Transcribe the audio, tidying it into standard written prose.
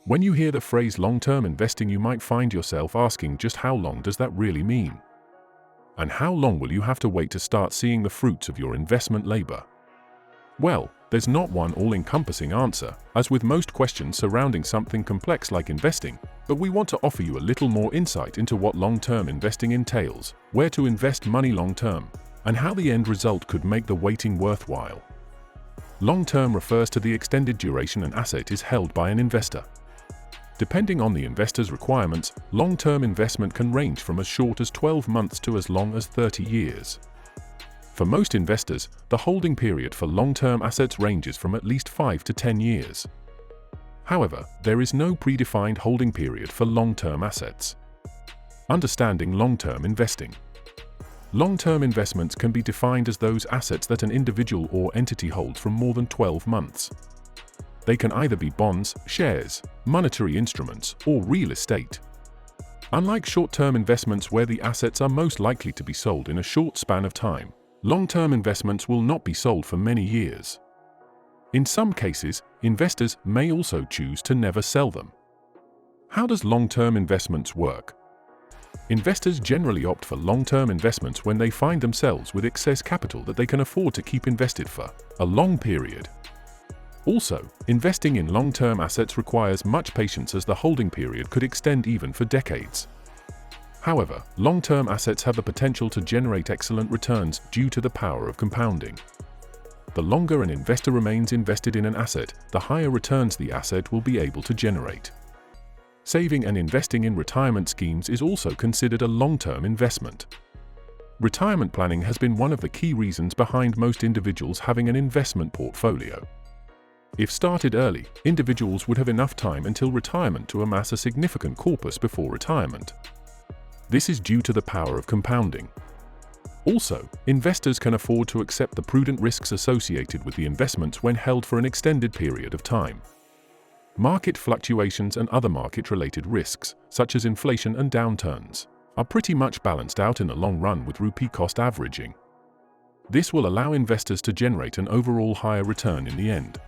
When you hear the phrase long-term investing, you might find yourself asking, just how long does that really mean? And how long will you have to wait to start seeing the fruits of your investment labor? Well, there's not one all-encompassing answer, as with most questions surrounding something complex like investing, but we want to offer you a little more insight into what long-term investing entails, where to invest money long-term, and how the end result could make the waiting worthwhile. Long-term refers to the extended duration an asset is held by an investor. Depending on the investor's requirements, long-term investment can range from as short as 12 months to as long as 30 years. For most investors, the holding period for long-term assets ranges from at least 5 to 10 years. However, there is no predefined holding period for long-term assets. Understanding long-term investing. Long-term investments can be defined as those assets that an individual or entity holds for more than 12 months. They can either be bonds, shares, monetary instruments, or real estate. Unlike short-term investments where the assets are most likely to be sold in a short span of time, long-term investments will not be sold for many years. In some cases, investors may also choose to never sell them. How does long-term investments work? Investors generally opt for long-term investments when they find themselves with excess capital that they can afford to keep invested for a long period. Also, investing in long-term assets requires much patience, as the holding period could extend even for decades. However, long-term assets have the potential to generate excellent returns due to the power of compounding. The longer an investor remains invested in an asset, the higher returns the asset will be able to generate. Saving and investing in retirement schemes is also considered a long-term investment. Retirement planning has been one of the key reasons behind most individuals having an investment portfolio. If started early, individuals would have enough time until retirement to amass a significant corpus before retirement. This is due to the power of compounding. Also, investors can afford to accept the prudent risks associated with the investments when held for an extended period of time. Market fluctuations and other market-related risks, such as inflation and downturns, are pretty much balanced out in the long run with rupee cost averaging. This will allow investors to generate an overall higher return in the end.